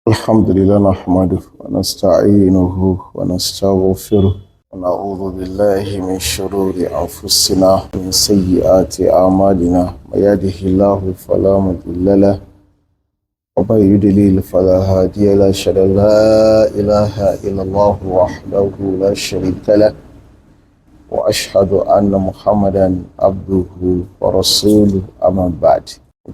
الحمد لله نحمده ونستعينه ونستغفره ونعوذ بالله من شرور أنفسنا ومن سيئات أعمالنا من يهده الله فلا مضل له ومن يضلل فلا هادي له أشهد أن لا إله إلا الله وحده لا شريك له وأشهد أن محمدا عبده ورسوله أما بعد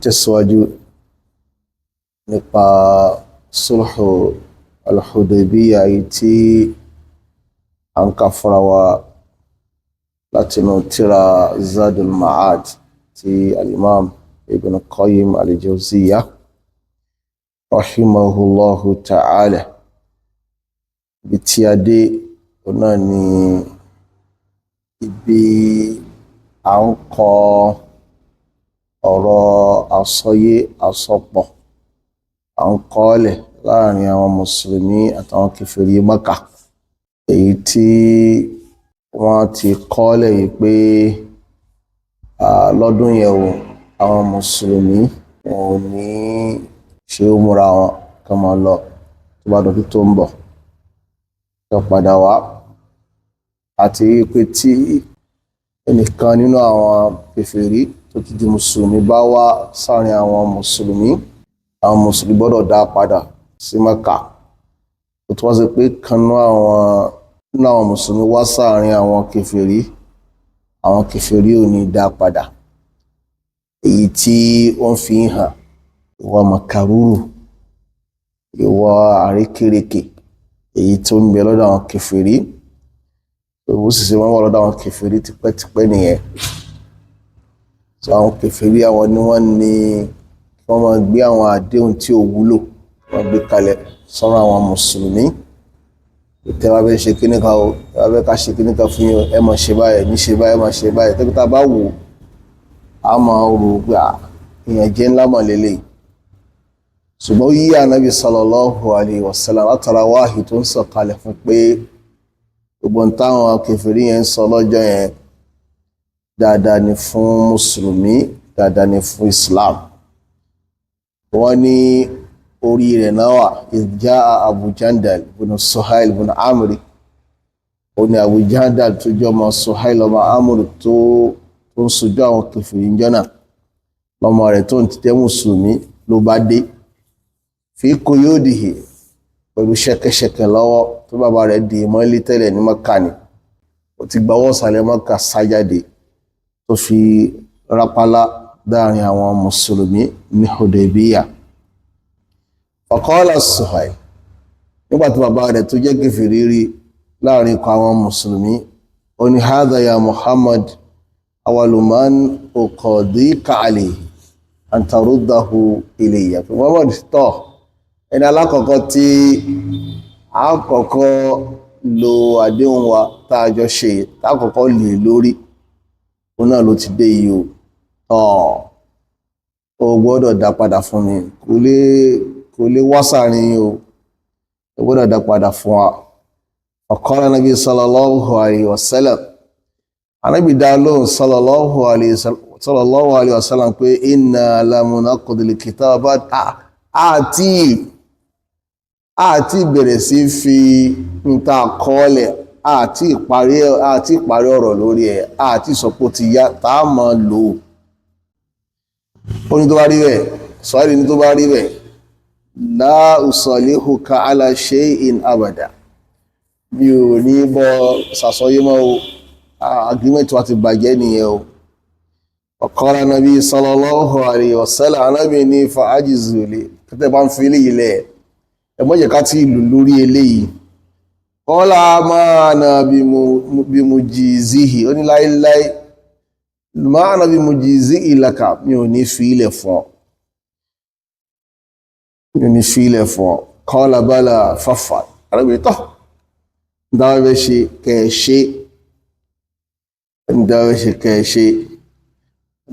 تسواجو nípa sulhu al-Hudaybiyah tí a ń kà fúnra wa látinú tírà Zadul Ma'ad tí al-Imam Ibn Qayyim al-Jawziyyah rahimahullahu ta'ala. Ibi tí a dé ọ̀nà ni ibi à ń kọ ọ̀rọ̀ àsọyé àsọpọ̀ à ń kọ́lẹ̀ láàrin àwọn mùsùlùmí àtàwọn kèfèrí Mákà, èyí tí wọ́n ti kọ́lẹ̀ yìí pé lọ́dún yẹn o àwọn mùsùlùmí wọn ò ní ṣe umura wọn kán máa lọ tó bá dọdún tó ń bọ̀ tó padà wá, àti pé tí ẹnìkan nínú àwọn kèfèrí tó ti di mùsùlùmí bá wá sáàrin àwọn mùsùlùmí gbọ́dọ̀ dá padà sí Mákà. Ó tún wá sí pé kan nínú àwọn mùsùlùmí wá sáàrin àwọn kèfèrí ò ní dá padà, èyí tí wọ́n fi ń hàn ìwà màkàrúrù, ìwà àrékérekè èyí tó ń bẹ lọ́dọ̀ àwọn kèfèrí. Ó sì ṣe wọ́n wà lọ́dọ̀ àwọn kèfèrí tipẹ́tipẹ́ nìyẹn. So àwọn kèfèrí àwọn ni wọ́n máa gbé àwọn àdéhùn tí ò wúlò wọ́n gbé kalẹ̀ sọ́rọ̀ àwọn mùsùlùmí. Tẹ́ bá fẹ́ ṣe kíní kan o, tẹ́ bá fẹ́ ká ṣe kíní kan fún yín, ẹ máa ṣe báyìí, ní ṣe báyìí, ẹ máa ṣe báyìí. Tẹ́bí tá bá wò á máa rò pé èèyàn jẹ́ ńlá mọ̀ lélẹ̀. Ṣùgbọ́n yí Ànábì sallallahu alayhi wa sallam látara wáhì tó ń sọ̀kalẹ̀ fún pé gbogbo táwọn kèfèrí yẹn ń sọ lọ́jọ́ yẹn dáadáa ni fún mùsùlùmí, dáadáa ni fún Islam. Wọ́n ní orí rẹ̀ náà wà ìjà Abu Jandal ibn Suhail ibn Amri. Ó ní Abu Jandal tó jọ ọmọ Suhail ọmọ Amri tó ń sojú àwọn kèfèrí jọ́nà, lọ́mọ rẹ̀ tó ń tẹ́ mùsùlùmí ló bá dé fi quyudihi pẹ̀lú ṣẹ̀kẹ̀ṣẹ̀kẹ̀ lọ́wọ́ tó bàbá rẹ̀ dì mọ́lé tẹ́lẹ̀ ní Mákà ni. Ó ti gbawọ́ sàlẹ̀ Mákà sájáde tó fi rápálá dáàrin àwọn mùsùlùmí ní Hudaybiyah. Faqala Suhail, nígbàtí bàbá rẹ̀ tó jẹ́ kèfèrí rí láàrin ikọ̀ àwọn mùsùlùmí, ó ní hadha ya Muhammad awwalu man uqadika alayhi an taruddahu ilayya. Muhammad tọ́ ẹni alákọ̀ọ́kọ́ tí a kọ́kọ́ lo àdéhùn wa tá a jọ ṣe tá a kọ́kọ́ lè lórí, òun náà ló ti dé yìí o gbọ́dọ̀ dá padà fún mi, kò lè wá sáàrin o gbọ́dọ̀ dá padà fún wa. Ọ̀kọ́rọ̀ Nabi sallallahu alayhi wa sallam, Ànábì dá lóhùn sallallahu alayhi wa sallam pé inna lam naqdil kitaba àti bẹ̀rẹ̀ sí fi ń ta kọ́ọ̀lẹ̀ àti ìparí ọ̀rọ̀ lórí ẹ̀, àti ìsọpọ̀ ti yá táà máa lò ó. Ó ní tó bá rí bẹ́ẹ̀, sọ́rí ní tó bá rí bẹ́ẹ̀, la usalihuka ala shay'in abada. Mi ò ní bọ́ sàsọyé mọ́ o, agreement wa ti bàjẹ́ nìyẹn o. Ọ̀kọ́ra Nabi sallallahu alayhi wa sallam, Ànábì ní fa'ajizu li, kẹtẹ́ bá ń fi ilé ilẹ̀ ẹmọ́jẹ̀ ká tí ìlú lórí eléyìí. Qala ma ana bimujizihi, ó ní láíláí ma ana bimujizihi laka, mi ò ní fi ilẹ̀ fún ọ. Qala bala faf'al, Ànábì tọ́ dáwẹ́ ṣe kẹ́ẹ̀ṣe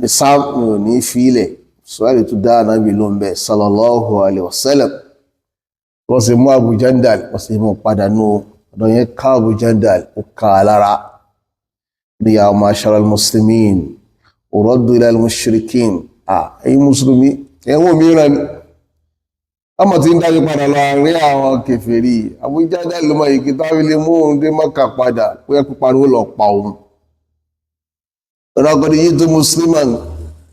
ní sáà mi ò ní fi ilẹ̀. Sọ́rọ̀ tó dá Ànábì ló ń bẹ sallallahu alaihi wasallam. Wọ́n sì mú Abu Jandal, wọ́n sì mú padà nù ọ̀dọ̀ yẹn ká Abu Jandal ó ká lára. Ní ya ma'sharal muslimin uraddu ila al-mushrikin, ẹ̀yin mùsùlùmí ẹ̀wọ̀n mìíràn ọmọ tí ń dájú padà lọ àárín àwọn kèfèrí Abu Jandal ló mọ ìkí táwọn ilé mú òun dé Mọ́kà padà pé ẹkú pariwo lọ pa òun ọ̀rọ̀gọ́dì yìí tó musliman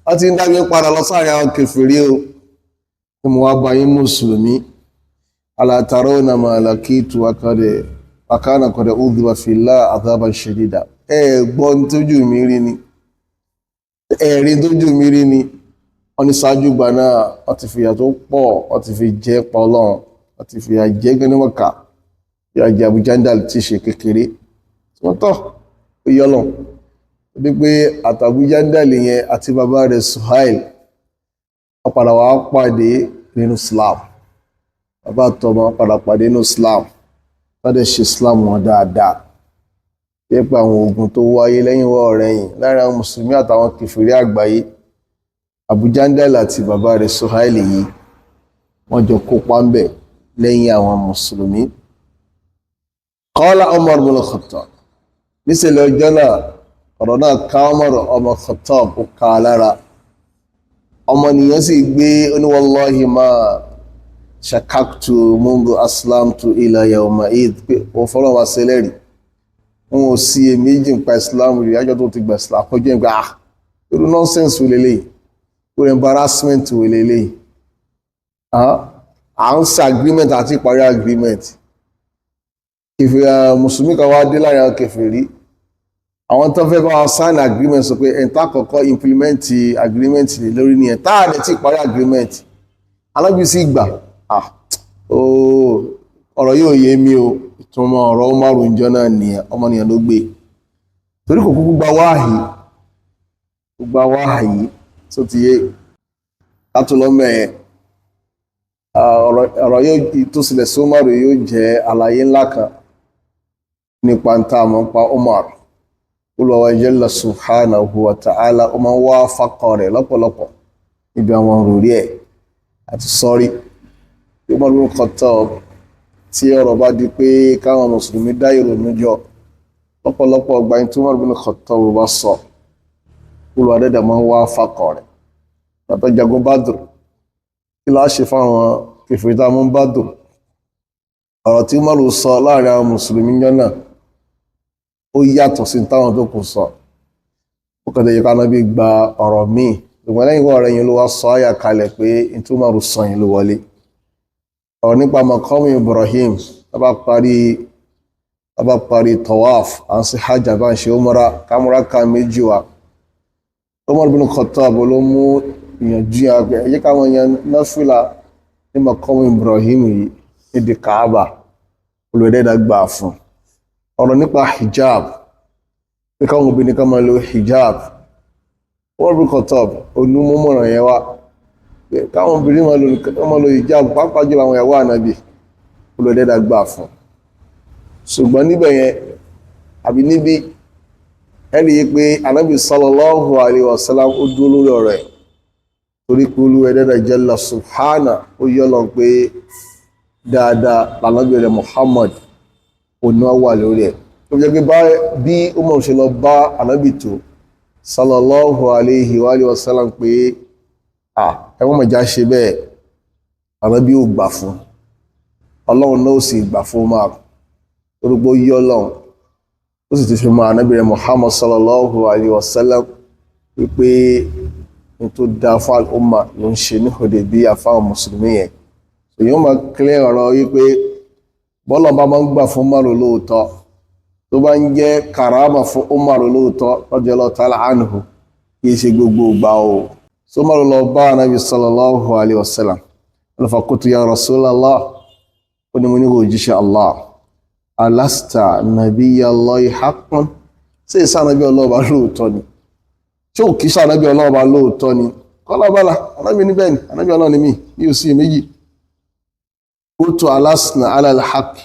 wọ́n ti ń dájú padà lọ sáàrin àwọn kèfèrí o kí mo wá bá yín mùsùlùmí ala tarawna ma laqitu wa kana qad udhiba fillah adhaban shadida gbọ́n tójú mi rí ni ẹ̀rí tójú mi rí ni wọ́n ní ṣáájú gbà náà wọ́n ti fìyà tó pọ̀ wọ́n ti fi jẹ́ pa Ọlọ́run wọ́n ti fìyà jẹ́ gẹ́nìmọ̀ká fìyà jẹ́ Abu Jandal ti ṣe kékeré tí wọ́n tọ́ ó yọ́lọ̀ bí pé àtàbú Jandal yẹn àti bàbá rẹ̀ Suhail wọ́n padà wá pàdé nínú Islam bàbá àtọmọ padà pàdé nínú Islam wọ́n dẹ̀ ṣe Islam wọn dáadáa jẹ́ pé àwọn ogun tó wáyé lẹ́yìn wọ́ ọ̀rẹ́yìn láàrin àwọn mùsùlùmí àtàwọn kèfèrí àgbáyé Abu Jandal àti bàbá rẹ̀ Suhail yìí wọ́n jọ kópa ń bẹ̀ lẹ́yìn àwọn mùsùlùmí. Qala Umar bin Khattab níṣẹ̀lẹ̀ ọjọ́ náà ọ̀rọ̀ náà ká Umar ọmọ Khattab ó ká lára ọmọnìyàn sì gbé ní wallahi ma shakaktu mundu aslamtu ila yawma id pé ó fọ́lọ́ wa sẹlẹ̀rì wọn ò sí èméjì ń pa Islam rí ajọ́ tó ti gbà Islam kọjọ́ ìgbà irú nonsense wò lélẹ́yìí for embarrassment wò lélẹ́yìí à ń ṣe agreement àti ìparí agreement kèfèrí mùsùlùmí kan wá dé láàrin àwọn kèfèrí àwọn tó fẹ́ bá wọn sign agreement sọ pé ẹ̀ńtà kọ̀ọ̀kan implement agreement lè lórí ni ẹ̀ táà dẹ̀ tí ìparí agreement alábìsí ìgbà ọ̀rọ̀ yóò yé mi o ìtumọ̀ ọ̀rọ̀ Umaru ìjọ náà nìyẹn ọmọnìyàn ló gbé torí kò kúkú gba wáhàyí tó ti yé látúlọ́mọ̀ ẹ̀ ọ̀rọ̀ yóò tó sílẹ̀ sí Umaru yóò jẹ́ àlàyé ńlá kan nípa ń tà mọ́ pa Umaru Olúwa Jalla subhanahu wa ta'ala ó máa ń wá fákọ̀ rẹ̀ lọ́pọ̀lọpọ̀ níbi àwọn òròrí ẹ̀ àti sọ́rí Umar bin Khattab tí ọ̀rọ̀ bá di pé káwọn mùsùlùmí dá ìrònú jọ lọ́pọ̀lọpọ̀ ọgbà tí Umar bin Khattab bá sọ Olúwa dẹ́dẹ̀ máa ń wá fákọ̀ rẹ̀ látọ̀ jagun Badr kí láá ṣe fáwọn kèfèrí tá a mú Badr ọ̀rọ̀ tí Umar sọ láàrin àwọn mùsùlùmí jọ náà ó yàtọ̀ sí táwọn tó kù sọ ó kàn tẹ̀yẹ káná bí gba ọ̀rọ̀ míì ṣùgbọ́n lẹ́yìn wọ́n rẹ̀ yìí ló wá sọ àyà kalẹ̀ pé tí Umar sọ yìí ló wọlé ọ̀rọ̀ nípa maqamu Ibrahim tábà parí tawaf à ń ṣe hajj bá ń ṣe umra kámúra ká méjì wa Umar bin Khattab ló mú ìyànjú àgbẹ̀ ẹ̀yẹ́ káwọn èèyàn náfìlà ní maqamu Ibrahim yìí nídi Kaaba olùdẹ́dà gbà fún ọ̀rọ̀ nípa hijab pé káwọn obìnrin ká máa lo hijab Umar bin Khattab onímọ̀ràn yẹn wá káwọn obìnrin máa lo hijab pàápàá jùlọ àwọn ìyàwó ànábì olùdẹ́dà gbà fún ṣùgbọ́n níbẹ̀ yẹn àbí níbi ẹ̀rí pé ànábì sallallahu alaihi wasallam ó dúró lórí ọ̀rọ̀ ẹ̀ torí pé Olúwa Jalla subhana ó yọ́lọ̀ pé dáadáa lànábì rẹ̀ Muhammad òní wà lórí ẹ̀ tó jẹ́ pé bí ó mọ̀ ṣe lọ bá ànábì tó sallallahu alaihi wasallam pé ẹwọ́n mọ̀já ṣe bẹ́ẹ̀ ànábì ò gbà fún ọlọ́run náà sì gbà fún máa orúgbó yí ọlọ́run ó sì ti fi mọ́ ànábì rẹ̀ Muhammad sallallahu alaihi wasallam wípé ní tó dá fún al-umma ló ń ṣe ní Hudaybiyah fáwọn mùsùlùmí yẹn èyàn máa kílẹ̀ ọ̀rọ̀ wípé bọ́lọ̀ bá máa ń gbà fún Umaru lóòótọ́ tó bá ń jẹ́ karama fún Umaru lóòótọ́ radiyallahu ta'ala anhu kìí ṣe gbogbo ìgbà o so Umaru lọ bá ànábì sallallahu alaihi wasallam alfakutu ya Rasulallah ó ní mo ní òjíṣẹ́ Allah alasta nabiyyallahi haqqan sí ìsá ànábì ọlọ́ọ̀bá lóòótọ́ ni tí ó kìí sànábì ọlọ́ọ̀bá lóòótọ́ ni kọ́lábàlá ànábì níbẹ̀ ni ànábì ọlọ́ọ̀ ni mí ní òsì méjì kútù alásìnà alàlhàkì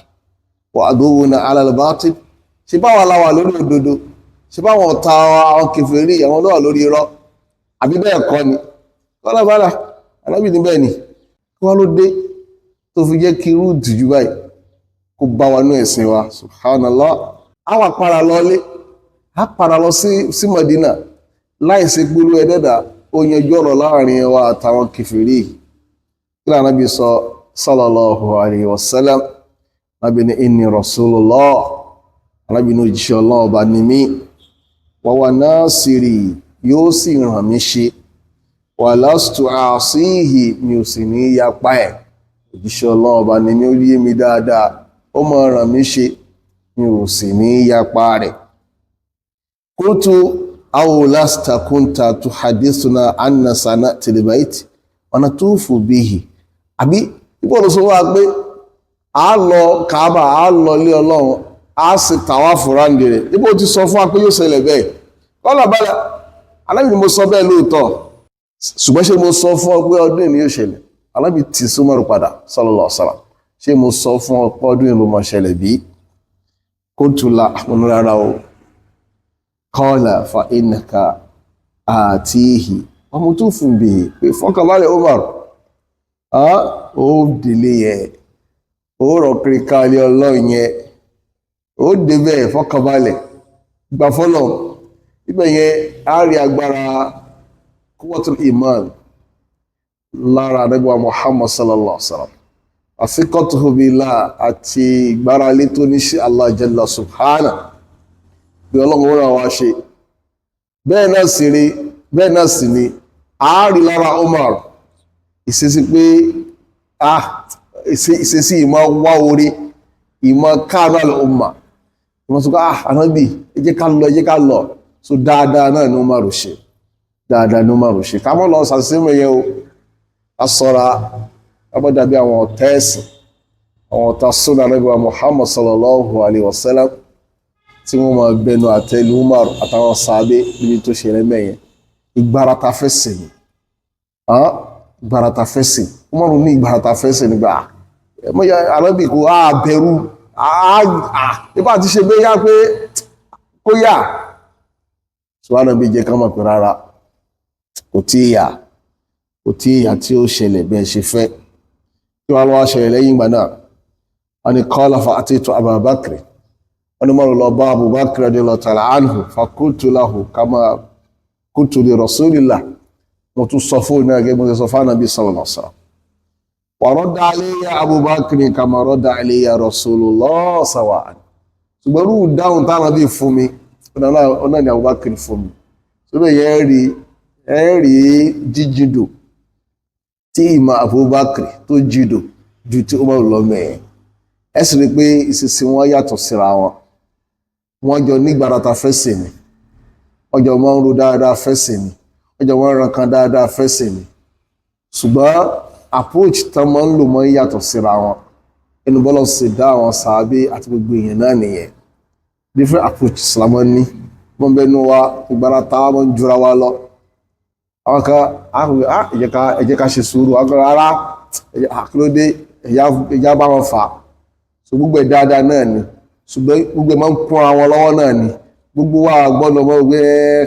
wà àdúwòna alàlbátì ṣe bá wà láwà lórí òdodo ṣe bá wọn ta àwọn kèfèrí àwọn lọ́wà lórí irọ́ àbí bẹ́ẹ̀ kọ́ ni kọ́lábàlá ànábì níbẹ̀ ni kí wọ́n ló dé tó fi jẹ́ kí irú ìtìjú báyìí kó bá wa ní ẹ̀sìn wa subhanallah a wà para lọlé a para lọ sí Madina láì ṣe gbólú ẹ̀dẹ́dà ó yanjú ọ̀rọ̀ láàrin wa àtàwọn kèfèrí kí l'Ànábì sọ sallallahu alayhi wa sallam Ànábì ní inni rasulullah Ànábì ní òjíṣẹ́ Ọlọ́run ọba ni mí wa huwa nasiri yóò sì ràn mí ṣe wa lastu asihi mi ò sì ní yapa ẹ̀ òjíṣẹ́ Ọlọ́run ọba ni mí ó yé mi dáadáa ó máa ràn mí ṣe mi ò sì ní yapa rẹ̀. Qultu aw lasta kunta tuhadithuna anna sana'ti al-bayt wa natufu bihi àbí ipò ló sọ wá pé a lọ Kaaba a lọ lé Ọlọ́run a sì tàwáfù ráńdì rẹ̀ ipò ti sọ fún wa pé yóò ṣẹlẹ̀ bẹ́ẹ̀ kọ́lá bala Ànábì ni mo sọ bẹ́ẹ̀ lóòótọ́ ṣùgbọ́n ṣé mo sọ fún ọ pé ọdún ni yóò ṣẹlẹ̀ Ànábì ti súnmọ́rù padà sallallahu alaihi wasallam ṣé mo sọ fún ọ pé ọdún ló máa ṣẹlẹ̀ bí qultu la àmúnú rárá o qala fa innaka àtíhì ọmọ tó fún bí pé fọ́kànbalẹ̀ Umar ó délé yẹ ó rọ̀ kiri káàlì Ọlọ́run yẹn ó débẹ̀ fọ́kànbalẹ̀ gbà fọ́lọ̀ ibẹ̀ yẹn á rí agbára quwwatul iman lára Ànábì wa Muhammad sallallahu alaihi wasallam àfikọ́tuhu billah àti ìgbáralé tó ní sí Allah jalla subhanahu bí Ọlọ́run rán wa ṣe bẹ́ẹ̀ náà sì ni àárí lára Umar ìṣesí pé ìṣesí ìmọ̀ wá orí ìmọ̀ káàánú al-umma ìmọ̀ sọ pé Ànábì ẹ jẹ́ ká lọ so dáadáa náà ni Umar ṣe ká mọ́ lọ sàṣẹ́mọ̀ yẹn o a sọ́ra abọ́dàbí àwọn ọ̀tá ẹ̀sìn àwọn ọ̀tá súnà Ànábì wa Muhammad sallallahu alaihi wasallam tí wọ́n máa bẹnu àtẹ́lu Umar àtàwọn sàábé níbi tó ṣe rẹ̀ mẹ́yẹn ìgbárata fẹ́sìn Umar ní ìgbárata fẹ́sìn nígbà mọ́yá Ànábì kò bẹ̀rù nípa ti ṣe bẹ́yà pé kó yà ṣùgbọ́n Ànábì jẹ́ ká mọ̀ pé rárá kò tí ìyà tí ó ṣẹlẹ̀ bẹ́ẹ̀ ṣe fẹ́ kí wọ́n lọ́wọ́ ṣẹlẹ̀ lẹ́yìn ìgbà náà wọ́n ni qala fa atitu Aba Bakr wọ́n ni mọ́rún lọ bá Abu Bakr radiyallahu ta'ala anhu fa qultu lahu kama qultu li rasulillah mo tún sọ fún ìnáà gẹ́gẹ́ mo ti sọ fún Ànábì sallallahu alaihi wasallam wa radda alayya Abu Bakr kama radda alayya rasulullah sawa'an ṣùgbọ́n rú dáhùn tá Ànábì fún mi ọ̀nà ni Abu Bakr fún mi ṣùgbọ́n yẹn rí jíjìdò tí ìmọ̀ Abubakar tó jìdò ju tí ó mọ̀rún lọ́mọ ẹ̀ ẹ sì rí pé ìṣesí wọn yàtọ̀ síra wọn wọ́n jọ nígbàrata fẹ́sìn ni wọ́n jọ máa ń ro dáadáa fẹ́sìn ni wọ́n jọ máa ń rankan dáadáa fẹ́sìn ni ṣùgbọ́n approach tán máa ń lò máa ń yàtọ̀ síra wọn ẹnu bọ́lọ̀ sì dá àwọn sàábé àti gbogbo èèyàn náà nìyẹn different approach Islam ní wọ́n bẹnu wa ìgbàrata wọn jura wa lọ àwọn kan ẹ jẹ́ ká ṣe sùúrù agbára rárá àkílódé ẹ̀yà bá wọn fà so gbogbo ẹ̀ dáadáa náà ni ṣùgbọ́n gbogbo ẹ̀ máa ń kún àwọn lọ́wọ́ náà ni gbogbo wa gbọ́dọ̀ mọ́ gbé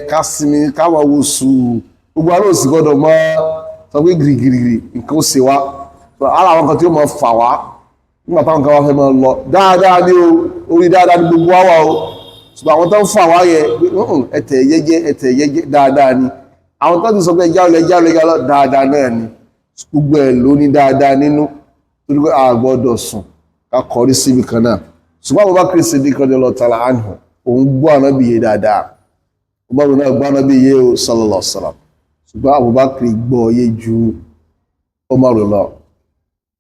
ká sinmi ká máa wo sùúrù gbogbo wa náà sì gbọ́dọ̀ mọ́ sọ pé gìrìgìrì nǹkan ó ṣe wá ara àwọn kan tí ó máa fà wá nígbà táwọn kan wá fẹ́ máa lọ dáadáa ní orí dáadáa ní gbogbo wa wà o ṣùgbọ́n àwọn tó ń fà wá yẹ ẹ̀tẹ̀ yẹ́jẹ́ dáadáa ni àwọn tó ti sọ pé jáwlẹ̀ dáadáa náà ni gbogbo ẹ̀ ló ní dáadáa nínú torí pé a gbọ́dọ̀ sùn ká kọrí síbi kan náà ṣùgbọ́n Abubakar Siddiq radiyallahu ta'ala anhu òun gbọ́ Ànábì yé dáadáa Abubakar náà gbọ́ Ànábì yé o sallallahu alaihi wasallam ṣùgbọ́n Abubakar gbọ́ yé ju Umar lọ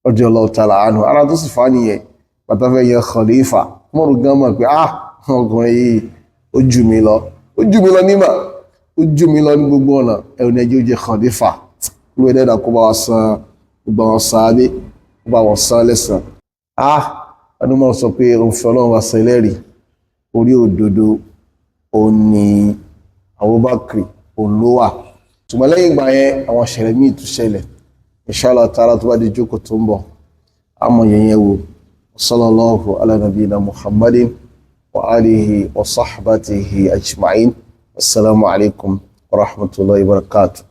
radiyallahu ta'ala anhu ara tó sì fà nìyẹn pàtàkì yẹn khalifa Umar gan mọ̀ pé ọkùnrin yìí ó jù mí lọ nímọ̀ ó jù mí lọ ní gbogbo ọ̀nà ẹ̀rùn ẹjọ́ jẹ́ khalifa ló ẹ̀dẹ́dà kó bá wa san gbogbo àwọn sàábé kó bá wọn san lẹ́san adúmọ̀ sọ pé òun fi Ọlọ́run wa sẹlẹ́rì orí òdodo òun ni Abubakar òun ló wà ṣùgbọ́n lẹ́yìn ìgbà yẹn àwọn ìṣẹ̀lẹ̀ míì tún ṣẹlẹ̀ inshallah ta'ala tó bá di jókòó tó ń bọ̀ àmọ́ yẹn wò sallallahu ala nabiyina Muhammadin wa alihi wa sahbatihi ajma'in. Assalamu alaikum wa rahmatullahi wa barakatuh.